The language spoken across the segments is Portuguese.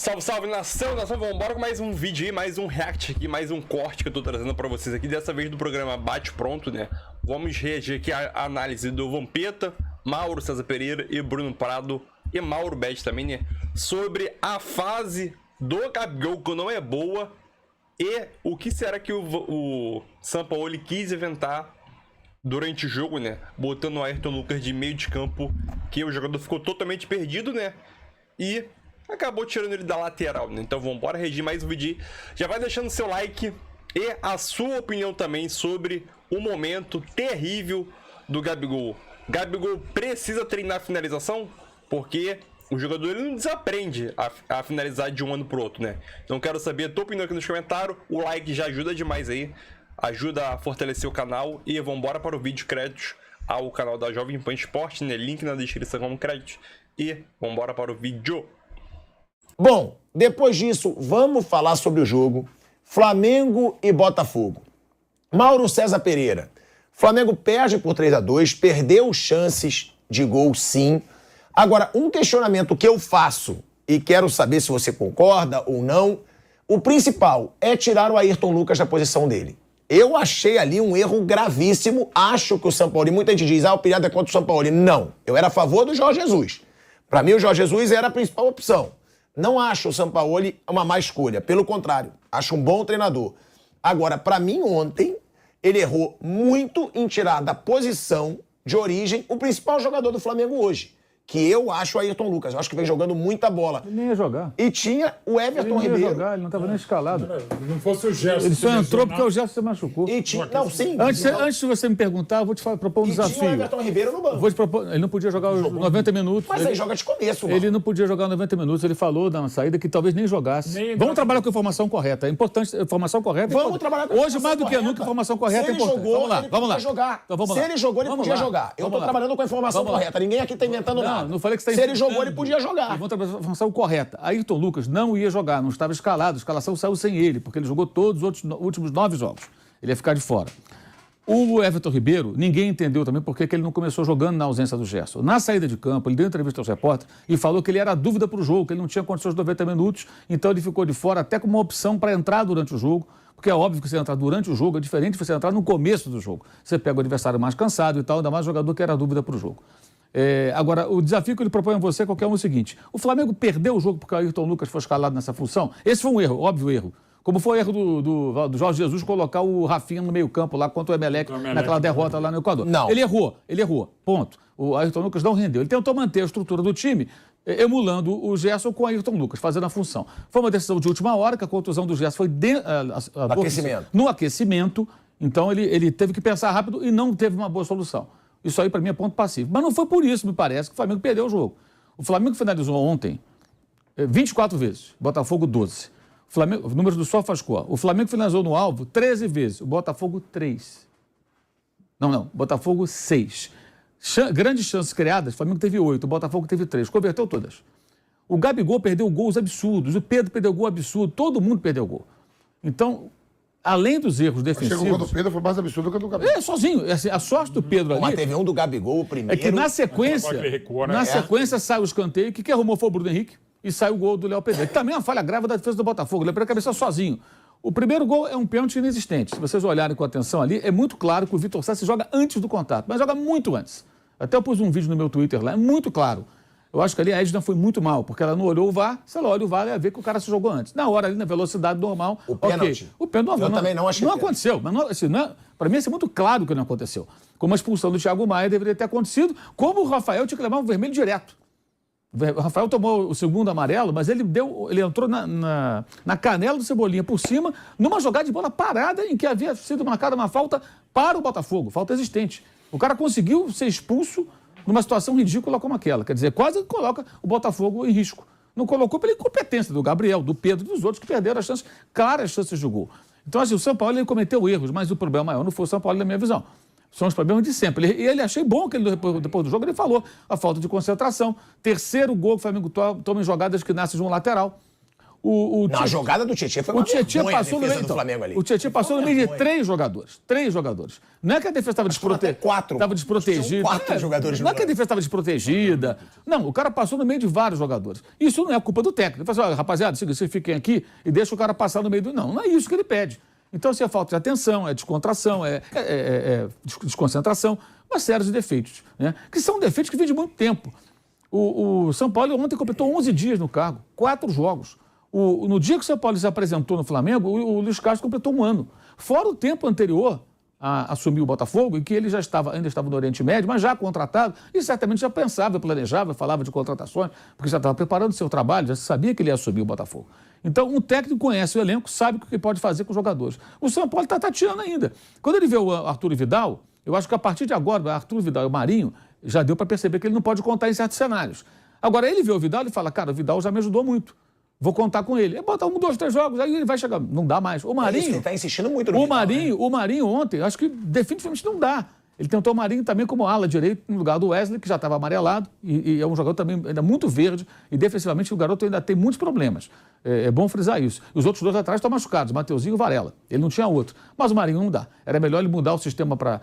Salve, salve, nação, vamos embora com mais um vídeo aí, mais um react aqui, mais um corte que eu tô trazendo pra vocês aqui, dessa vez do programa Bate Pronto, né? Vamos reagir aqui à análise do Vampeta, Mauro César Pereira e Bruno Prado e Mauro Bet também, né? Sobre a fase do Gabigol, que não é boa, e o que será que o Sampaoli quis inventar durante o jogo, né? Botando o Ayrton Lucas de meio de campo, que o jogador ficou totalmente perdido, né? E acabou tirando ele da lateral, né? Então vamos embora reagir mais um vídeo. Já vai deixando seu like e a sua opinião também sobre o momento terrível do Gabigol. Gabigol precisa treinar a finalização, porque o jogador ele não desaprende a finalizar de um ano pro outro, né? Então quero saber a tua opinião aqui nos comentários. O like já ajuda demais aí, ajuda a fortalecer o canal. E vamos embora para o vídeo. Créditos ao canal da Jovem Pan Esporte, né? Link na descrição como crédito. E vamos embora para o vídeo. Bom, depois disso, vamos falar sobre o jogo Flamengo e Botafogo. Mauro César Pereira. Flamengo perde por 3-2, perdeu chances de gol sim. Agora, um questionamento que eu faço e quero saber se você concorda ou não, o principal é tirar o Ayrton Lucas da posição dele. Eu achei ali um erro gravíssimo, acho que o Sampaoli, muita gente diz, o Pirata é contra o Sampaoli. Não, eu era a favor do Jorge Jesus. Para mim, o Jorge Jesus era a principal opção. Não acho o Sampaoli uma má escolha, pelo contrário, acho um bom treinador. Agora, para mim, ontem, ele errou muito em tirar da posição de origem o principal jogador do Flamengo hoje, que eu acho o Ayrton Lucas. Eu acho que vem jogando muita bola. Ele nem ia jogar. E tinha o Everton Ribeiro. Ele nem ia jogar, ele não estava nem escalado. Não fosse o Gerson. Ele só entrou porque o Gerson se machucou. E tinha... Não, sim. Antes de você me perguntar, eu vou te propor um desafio. Tinha o Everton Ribeiro no banco. Vou te propor... Ele não podia jogar os 90 minutos. Mas aí joga de começo, mano. Ele não podia jogar 90 minutos. Ele falou na saída que talvez nem jogasse. Vamos trabalhar com a informação correta. É importante. A informação correta é Vamos trabalhar com a informação Hoje, mais do que nunca, a informação correta é importante. Jogou, Vamos lá. Jogar. Então, vamos Se lá. ele jogou, ele podia jogar. Eu tô trabalhando com a informação correta. Ninguém aqui tá inventando nada. Não falei que você tá Se ele jogou, ele podia jogar. Vamos trabalhar com a informação correta. Ayrton Lucas não ia jogar, não estava escalado. A escalação saiu sem ele, porque ele jogou todos os últimos 9 jogos. Ele ia ficar de fora. O Everton Ribeiro, ninguém entendeu também por que ele não começou jogando na ausência do Gerson. Na saída de campo, ele deu entrevista aos repórteres e falou que ele era dúvida para o jogo, que ele não tinha condições de 90 minutos, então ele ficou de fora até como uma opção para entrar durante o jogo, porque é óbvio que você entrar durante o jogo é diferente de você entrar no começo do jogo. Você pega o adversário mais cansado e tal, ainda mais jogador que era dúvida para o jogo. Agora, o desafio que ele propõe a você qualquer um é o seguinte: o Flamengo perdeu o jogo porque o Ayrton Lucas foi escalado nessa função? Esse foi um erro, óbvio erro. Como foi o erro do Jorge Jesus colocar o Rafinha no meio campo lá contra o Emelec naquela derrota lá no Equador. Não. Ele errou, ponto. O Ayrton Lucas não rendeu. Ele tentou manter a estrutura do time, emulando o Gerson com o Ayrton Lucas, fazendo a função. Foi uma decisão de última hora, que a contusão do Gerson foi no aquecimento. Então ele teve que pensar rápido e não teve uma boa solução. Isso aí, para mim, é ponto passivo. Mas não foi por isso, me parece, que o Flamengo perdeu o jogo. O Flamengo finalizou ontem 24 vezes, Botafogo 12. O número do SofaScore. O Flamengo finalizou no alvo 13 vezes, o Botafogo 3. Não, Botafogo 6. Grandes chances criadas, o Flamengo teve 8, o Botafogo teve 3. Converteu todas. O Gabigol perdeu gols absurdos, o Pedro perdeu gol absurdo, todo mundo perdeu gol. Então, além dos erros defensivos... Chegou quando o Pedro foi mais absurdo do que o do Gabigol. Sozinho. A sorte do Pedro ali... Mas teve um do Gabigol, o primeiro... É que na sequência, recuou, né? sequência sai o escanteio, que arrumou foi o Bruno Henrique, e sai o gol do Léo Pedreira, que também é uma falha grave da defesa do Botafogo. Ele perdeu a cabeça sozinho. O primeiro gol é um pênalti inexistente. Se vocês olharem com atenção ali, é muito claro que o Vitor Sá se joga antes do contato, mas joga muito antes. Até eu pus um vídeo no meu Twitter lá, é muito claro. Eu acho que ali a Edna foi muito mal, porque ela não olhou o VAR. Se ela olha o VAR, ela ia ver que o cara se jogou antes. Na hora ali, na velocidade normal... O pênalti. O pênalti eu também não achei. Não aconteceu. Mas para mim, é muito claro que não aconteceu. Como a expulsão do Thiago Maia deveria ter acontecido, como o Rafael tinha que levar um vermelho direto. O Rafael tomou o segundo amarelo, mas ele entrou na canela do Cebolinha por cima, numa jogada de bola parada em que havia sido marcada uma falta para o Botafogo, falta existente. O cara conseguiu ser expulso numa situação ridícula como aquela. Quer dizer, quase coloca o Botafogo em risco. Não colocou pela incompetência do Gabriel, do Pedro e dos outros que perderam as chances, claras chances de gol. Então, assim, o São Paulo ele cometeu erros, mas o problema maior não foi o São Paulo, na minha visão. São os problemas de sempre. E ele achei bom que ele, depois do jogo ele falou a falta de concentração. Terceiro gol que o Flamengo toma em jogadas que nascem de um lateral. A jogada do Tietchan foi uma vergonha, passou no meio do Flamengo ali. O Tietchan passou no meio de 3 jogadores. 3 jogadores. Não é que a defesa estava desprotegida. 4 jogadores. Não é que a defesa estava desprotegida. Não, o cara passou no meio de vários jogadores. Isso não é culpa do técnico. Ele fala assim, rapaziada, vocês fiquem aqui e deixa o cara passar no meio do... Não é isso que ele pede. Então, se é falta de atenção, é descontração, é desconcentração, uma série de defeitos, né? Que são defeitos que vêm de muito tempo. O São Paulo ontem completou 11 dias no cargo, 4 jogos. No dia que o São Paulo se apresentou no Flamengo, o Luiz Castro completou 1 ano. Fora o tempo anterior a assumir o Botafogo, em que ele ainda estava no Oriente Médio, mas já contratado, e certamente já pensava, planejava, falava de contratações, porque já estava preparando o seu trabalho, já sabia que ele ia assumir o Botafogo. Então, um técnico conhece o elenco, sabe o que pode fazer com os jogadores. O São Paulo está tateando ainda. Quando ele vê o Arthur Vidal, eu acho que a partir de agora, o Arthur Vidal e o Marinho, já deu para perceber que ele não pode contar em certos cenários. Agora, ele vê o Vidal e fala, cara, o Vidal já me ajudou muito. Vou contar com ele. Bota 1, 2, 3 jogos, aí ele vai chegar. Não dá mais. O Marinho... ele está insistindo muito no Vidal, o Marinho ontem, acho que definitivamente não dá. Ele tentou o Marinho também como ala direito no lugar do Wesley, que já estava amarelado, e é um jogador também ainda muito verde, e defensivamente o garoto ainda tem muitos problemas. É bom frisar isso. Os outros 2 atrás estão machucados, Mateuzinho e o Varela. Ele não tinha outro. Mas o Marinho não dá. Era melhor ele mudar o sistema para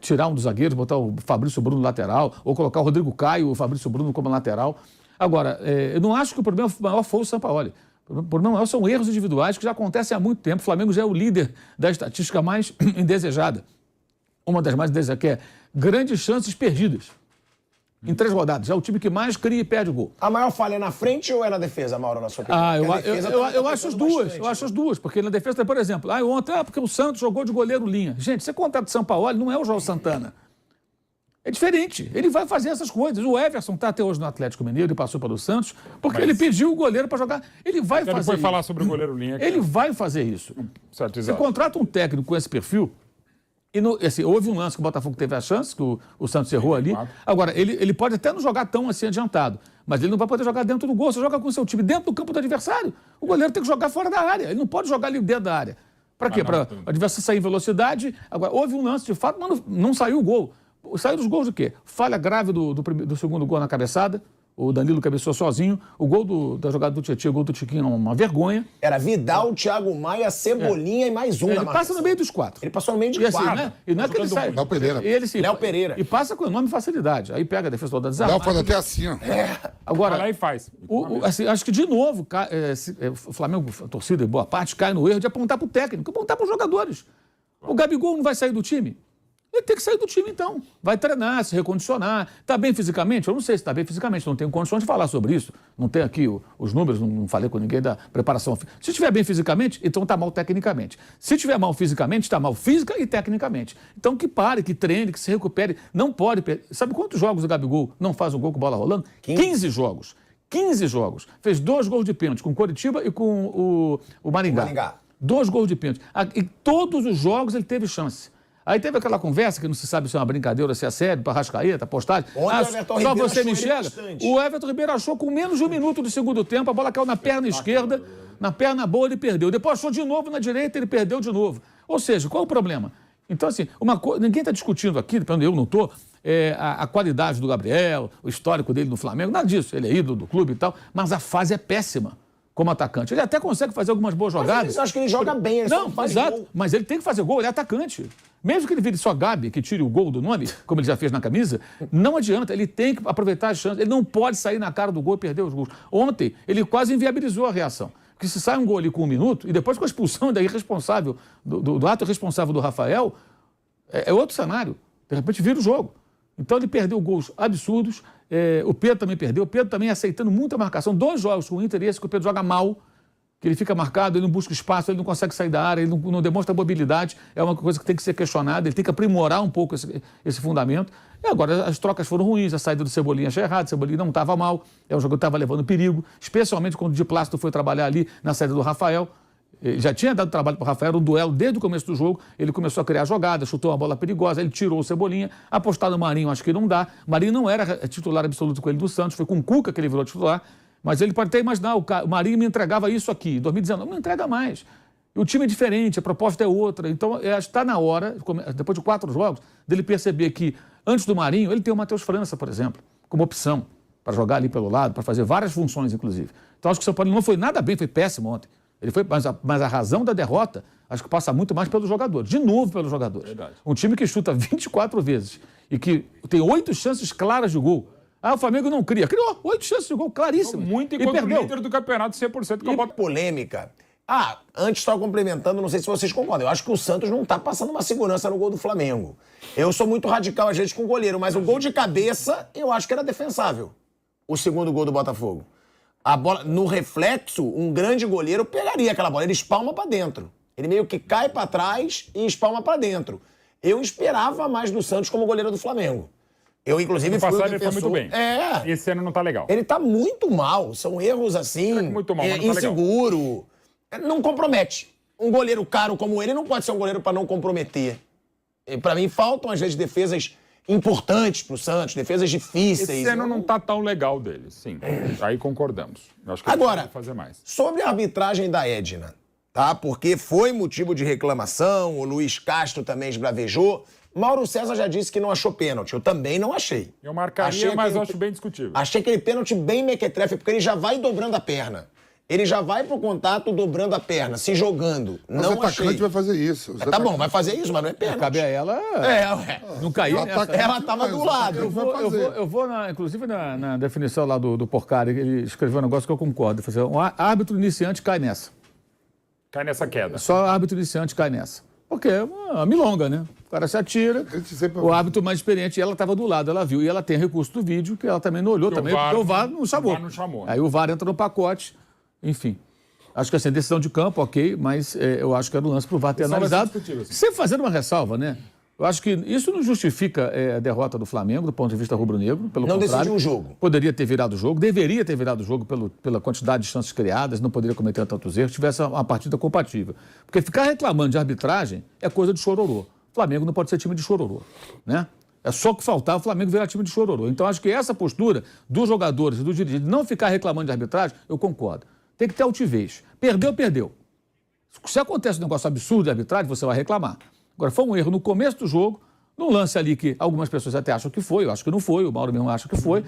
tirar um dos zagueiros, botar o Fabrício Bruno lateral, ou colocar o Rodrigo Caio e o Fabrício Bruno como lateral. Agora, eu não acho que o problema maior foi o Sampaoli. O problema maior são erros individuais que já acontecem há muito tempo. O Flamengo já é o líder da estatística mais indesejada. Uma das mais indesejadas, que é grandes chances perdidas. Em 3 rodadas. É o time que mais cria e perde o gol. A maior falha é na frente ou é na defesa, Mauro, na sua opinião? Eu acho as duas. Eu acho as duas. Porque na defesa, por exemplo, ontem, porque o Santos jogou de goleiro linha. Gente, você contrata o Sampaoli, não é o João Santana. É diferente. Ele vai fazer essas coisas. O Everson está até hoje no Atlético Mineiro e passou pelo Santos, porque ele pediu o goleiro para jogar. Ele vai fazer isso. Depois falar sobre o goleiro linha. Ele vai fazer isso. Certo, você contrata um técnico com esse perfil. E houve um lance que o Botafogo teve a chance, que o Santos errou ali. Agora, ele pode até não jogar tão assim adiantado, mas ele não vai poder jogar dentro do gol. Você joga com o seu time dentro do campo do adversário. O goleiro tem que jogar fora da área. Ele não pode jogar ali dentro da área. Para quê? Para o adversário sair em velocidade. Agora, houve um lance, de fato, mas não saiu o gol. Saiu dos gols do quê? Falha grave do segundo gol na cabeçada. O Danilo cabeceou sozinho. O gol da jogada do Tietchan, o gol do Tiquinho, uma vergonha. Era Vidal, Thiago Maia, Cebolinha e mais um. Ele passa no meio dos 4. Ele passou no meio de 4. Assim, né? E não é que ele sai. Léo Pereira. Léo Pereira. E passa com enorme facilidade. Aí pega a defesa toda desarmada. Léo faz até assim, ó. Agora, vai lá e faz. Assim, acho que, de novo, o Flamengo, a torcida, boa parte, cai no erro de apontar para o técnico, apontar para os jogadores. O Gabigol não vai sair do time? Ele tem que sair do time, então. Vai treinar, se recondicionar. Está bem fisicamente? Eu não sei se está bem fisicamente. Não tenho condições de falar sobre isso. Não tenho aqui os números, não falei com ninguém da preparação. Se estiver bem fisicamente, então está mal tecnicamente. Se estiver mal fisicamente, está mal física e tecnicamente. Então que pare, que treine, que se recupere. Não pode... Sabe quantos jogos o Gabigol não faz um gol com bola rolando? 15 jogos. 15 jogos. Fez 2 gols de pênalti com o Coritiba e com o Maringá. 2 gols de pênalti. E todos os jogos ele teve chance. Aí teve aquela conversa que não se sabe se é uma brincadeira ou se é sério, para Arrascaeta, postagem. Só você me enxerga. O Everton Ribeiro achou com menos de 1 minuto do segundo tempo, a bola caiu na perna esquerda, na perna boa ele perdeu. Depois achou de novo na direita, ele perdeu de novo. Ou seja, qual é o problema? Então, assim, ninguém está discutindo aqui, eu não estou, a qualidade do Gabriel, o histórico dele no Flamengo, nada disso. Ele é ídolo do clube e tal, mas a fase é péssima como atacante. Ele até consegue fazer algumas boas jogadas. Mas acho que ele joga bem, ele não faz exato, gol. Mas ele tem que fazer gol, ele é atacante. Mesmo que ele vire só Gabi, que tire o gol do nome, como ele já fez na camisa, não adianta, ele tem que aproveitar as chances, ele não pode sair na cara do gol e perder os gols. Ontem, ele quase inviabilizou a reação. Porque se sai um gol ali com 1 minuto, e depois com a expulsão da irresponsável, do ato irresponsável do Rafael, é outro cenário. De repente vira o jogo. Então ele perdeu gols absurdos, o Pedro também perdeu, o Pedro também aceitando muita marcação. 2 jogos com o Inter, e esse que o Pedro joga mal, que ele fica marcado, ele não busca espaço, ele não consegue sair da área, ele não demonstra mobilidade, é uma coisa que tem que ser questionada, ele tem que aprimorar um pouco esse fundamento. E agora as trocas foram ruins, a saída do Cebolinha achei errado, o Cebolinha não estava mal, é um jogador que estava levando perigo, especialmente quando o Di Plácido foi trabalhar ali na saída do Rafael. Ele já tinha dado trabalho para o Rafael, era um duelo desde o começo do jogo, ele começou a criar jogadas, chutou uma bola perigosa, ele tirou o Cebolinha, apostar no Marinho acho que não dá. O Marinho não era titular absoluto com ele do Santos, foi com o Cuca que ele virou titular, mas ele pode até imaginar, o Marinho me entregava isso aqui, em 2019, não entrega mais. O time é diferente, a proposta é outra, então está na hora, depois de 4 jogos, dele perceber que antes do Marinho, ele tem o Matheus França, por exemplo, como opção. para jogar ali pelo lado, para fazer várias funções, inclusive. Então acho que o São Paulo não foi nada bem, foi péssimo ontem. Ele foi, mas a razão da derrota, acho que passa muito mais pelos jogadores. De novo pelos jogadores. Verdade. Um time que chuta 24 vezes e que tem 8 chances claras de gol. Ah, o Flamengo não cria. Criou 8 chances de gol, claríssimas. Muito e enquanto o perdeu. líder do campeonato 100% com a bota. Polêmica. Ah, antes estava complementando, não sei se vocês concordam. Eu acho que o Santos não está passando uma segurança no gol do Flamengo. Eu sou muito radical às vezes com o goleiro, mas o gol de cabeça eu acho que era defensável. O segundo gol do Botafogo. A bola, no reflexo, um grande goleiro pegaria aquela bola, ele espalma para dentro. Ele meio que cai para trás e espalma para dentro. Eu esperava mais do Santos como goleiro do Flamengo. Eu, inclusive, No fui o passado ele foi defensor. muito bem. É. Esse ano não tá legal. Ele tá muito mal. São erros assim. Muito mal, mas não tá inseguro. Não compromete. Um goleiro caro como ele não pode ser um goleiro para não comprometer. E para mim, faltam, às vezes, defesas importantes pro Santos, defesas difíceis. Esse ano não tá tão legal dele, sim. Aí concordamos. Eu acho que ele Agora, pode fazer mais. sobre a arbitragem da Edna, tá? Porque foi motivo de reclamação, o Luiz Castro também esbravejou. Mauro César já disse que não achou pênalti. Eu também não achei. Eu marcaria, Achei mas aquele- eu acho bem discutível. Achei aquele pênalti bem mequetrefe, porque ele já vai dobrando a perna. Ele já vai pro contato dobrando a perna, se jogando. Mas Não o atacante achei. vai fazer isso. Os Tá bom, atacantes- vai fazer isso, mas não é pênalti. Cabe a ela É. não cair O nessa. atacante Ela tava vai, do o lado. atacante vai fazer. Eu vou inclusive na definição lá do Porcari, ele escreveu um negócio que eu concordo. Ele falou assim, um árbitro iniciante cai nessa. Cai nessa queda. Só árbitro iniciante cai nessa. Porque é uma milonga, né? O cara se atira, A gente sempre- o árbitro mais experiente, ela estava do lado, ela viu. E ela tem recurso do vídeo, que ela também não olhou, também, porque o VAR não chamou. o VAR não chamou, né? Aí o VAR entra no pacote, enfim. Acho que assim, decisão de campo, ok, mas eu acho que era um lance para o VAR ter Isso vai ser analisado. discutível, sim. Sempre fazendo uma ressalva, né? Eu acho que isso não justifica a derrota do Flamengo, do ponto de vista rubro-negro, pelo Não contrário. decidiu o jogo. Poderia ter virado o jogo, deveria ter virado o jogo pela quantidade de chances criadas, não poderia cometer tantos erros, tivesse uma partida compatível. Porque ficar reclamando de arbitragem é coisa de chororô. O Flamengo não pode ser time de chororô, né? É só que faltava o Flamengo virar time de chororô. Então acho que essa postura dos jogadores e dos dirigentes de não ficar reclamando de arbitragem, eu concordo. Tem que ter altivez. Perdeu, perdeu. Se acontece um negócio absurdo de arbitragem, você vai reclamar. Agora, foi um erro no começo do jogo, num lance ali que algumas pessoas até acham que foi, eu acho que não foi, o Mauro mesmo acha que foi.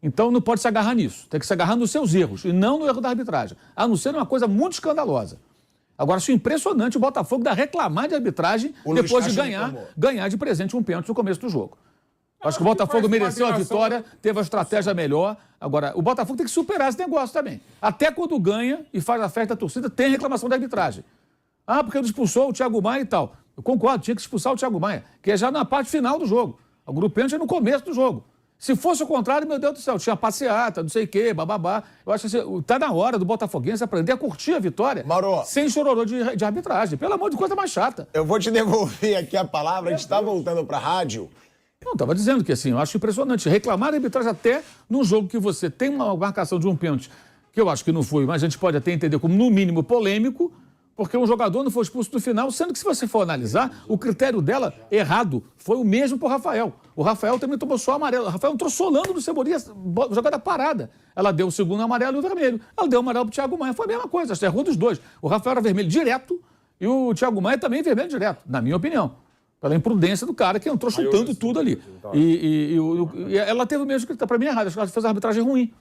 Então não pode se agarrar nisso. Tem que se agarrar nos seus erros e não no erro da arbitragem. A não ser uma coisa muito escandalosa. Agora, acho impressionante o Botafogo dar reclamar de arbitragem O Luiz depois de Castro ganhar, reclamou. ganhar de presente um pênalti no começo do jogo. Acho que o que Botafogo faz uma mereceu a admiração. vitória, teve a estratégia melhor. Agora, o Botafogo tem que superar esse negócio também. Até quando ganha e faz a festa da torcida, tem reclamação da arbitragem. Ah, porque ele expulsou o Thiago Maia e tal. Eu concordo, tinha que expulsar o Thiago Maia, que é já na parte final do jogo. O grupo pênalti é no começo do jogo. Se fosse o contrário, meu Deus do céu, tinha passeata, não sei o quê, bababá. Eu acho que tá na hora do Botafoguense aprender a curtir a vitória Mauro. sem chororô de arbitragem. Pelo amor de coisa mais chata. Eu vou te devolver aqui a palavra, a gente está voltando para a rádio. Não, estava dizendo que assim, eu acho impressionante. Reclamar da arbitragem até num jogo que você tem uma marcação de um pênalti, que eu acho que não foi, mas a gente pode até entender como, no mínimo, polêmico, porque um jogador não foi expulso no final, sendo que se você for analisar, o critério dela errado foi o mesmo para o Rafael. O Rafael também tomou só amarelo. O Rafael entrou solando no Cebolinha, jogada parada. Ela deu o segundo amarelo e o vermelho. Ela deu o amarelo para o Thiago Maia. Foi a mesma coisa, errou dos dois. O Rafael era vermelho direto e o Thiago Maia também vermelho direto, na minha opinião. Pela imprudência do cara que entrou chutando tudo ali. E ela teve o mesmo critério. Para mim, errado. Acho que ela fez a arbitragem ruim.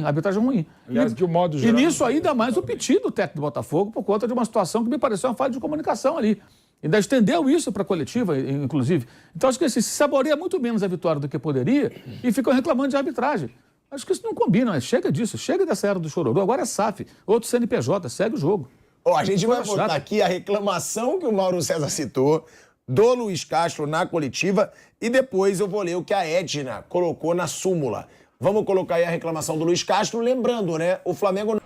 Arbitragem ruim. Aliás, de um modo E geral- nisso ainda mais o pedido do técnico do Botafogo por conta de uma situação que me pareceu uma falha de comunicação ali. Ainda estendeu isso para a coletiva, inclusive. Então acho que assim, se saboreia muito menos a vitória do que poderia e ficam reclamando de arbitragem. Acho que isso não combina, mas chega disso, chega dessa era do chororô. Agora é SAF, outro CNPJ, segue o jogo. Ó, a gente vai Coisa botar chata. aqui a reclamação que o Mauro César citou do Luiz Castro na coletiva e depois eu vou ler o que a Edna colocou na súmula. Vamos colocar aí a reclamação do Luiz Castro, lembrando, né, o Flamengo...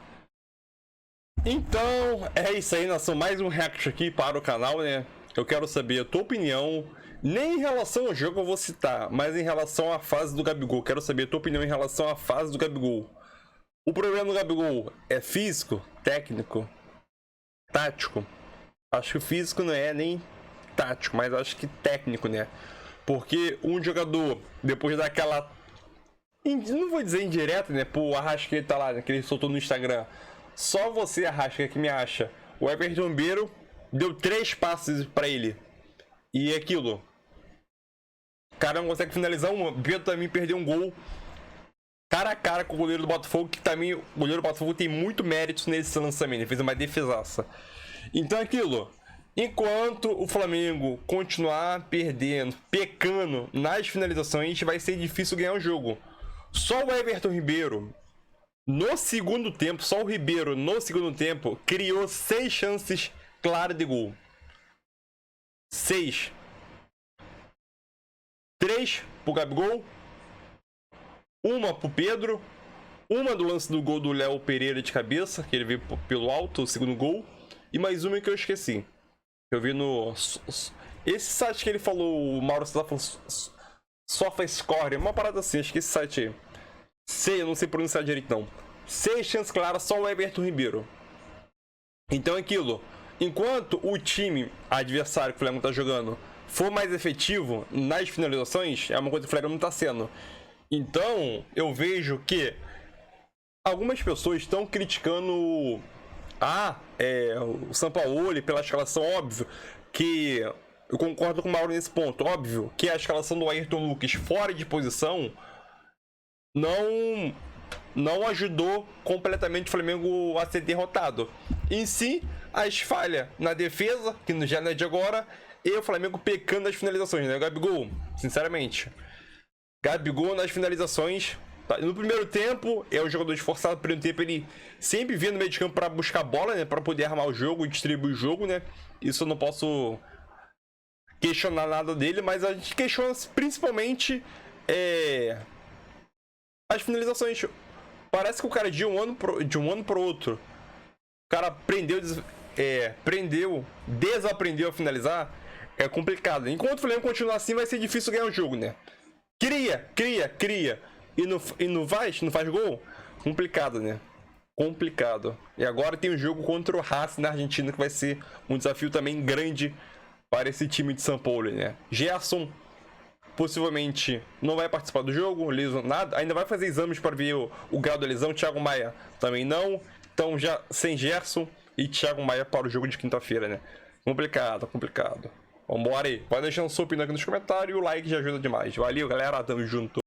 Então, é isso aí, nação. Mais um react aqui para o canal, né? Eu quero saber a tua opinião. Nem em relação ao jogo eu vou citar, mas em relação à fase do Gabigol. Quero saber a tua opinião em relação à fase do Gabigol. O problema do Gabigol é físico, técnico, tático? Acho que o físico não é nem tático, mas acho que técnico, né? Porque um jogador, depois daquela... Não vou dizer indireta, né? Pô, o Arrascaeta lá, né, que ele soltou no Instagram. Só você, Arrascaeta, que me acha. O Everton Ribeiro deu 3 passes pra ele. E aquilo. O cara não consegue finalizar uma. O Pedro também perdeu um gol. cara a cara com o goleiro do Botafogo, que também o goleiro do Botafogo tem muito mérito nesse lançamento, ele fez uma defesaça. Então é aquilo, enquanto o Flamengo continuar perdendo, pecando nas finalizações, vai ser difícil ganhar o jogo. Só o Everton Ribeiro, no segundo tempo, só o Ribeiro no segundo tempo, criou 6 chances claras de gol. 6. 3 pro Gabigol, uma pro Pedro, uma do lance do gol do Léo Pereira de cabeça, que ele veio pelo alto, o segundo gol, e mais uma que eu esqueci. Eu vi no... Esse site que ele falou, o Mauro César falou, SofaScore, uma parada assim, acho que esse site aí. Eu não sei pronunciar direito não. 6 chances claras, só o Everton Ribeiro. Então é aquilo, enquanto o time adversário que o Flamengo tá jogando for mais efetivo nas finalizações, é uma coisa que o Flamengo não tá sendo. Então, eu vejo que algumas pessoas estão criticando o Sampaoli pela escalação, óbvio que eu concordo com o Mauro nesse ponto, óbvio que a escalação do Ayrton Lucas fora de posição não ajudou completamente o Flamengo a ser derrotado. Em si, as falhas na defesa, que já não é de agora, e o Flamengo pecando nas finalizações, né? Gabigol, sinceramente. Gabigol nas finalizações. No primeiro tempo, é o jogador esforçado. No primeiro tempo, ele sempre vinha no meio de campo para buscar bola, né? Para poder armar o jogo e distribuir o jogo, né? Isso eu não posso questionar nada dele, mas a gente questiona principalmente as finalizações. Parece que o cara de um ano pro outro, o cara desaprendeu a finalizar. É complicado. Enquanto o Flamengo continuar assim, vai ser difícil ganhar o jogo, né? Cria. E não faz gol? Complicado, né? Complicado. E agora tem um jogo contra o Racing na Argentina, que vai ser um desafio também grande para esse time de São Paulo, né? Gerson possivelmente não vai participar do jogo, lesionado. Ainda vai fazer exames para ver o grau da lesão. Thiago Maia também não. Então já sem Gerson e Thiago Maia para o jogo de quinta-feira, né? Complicado. Vambora aí. Vai deixando sua opinião aqui nos comentários e o like já ajuda demais. Valeu, galera. Tamo junto.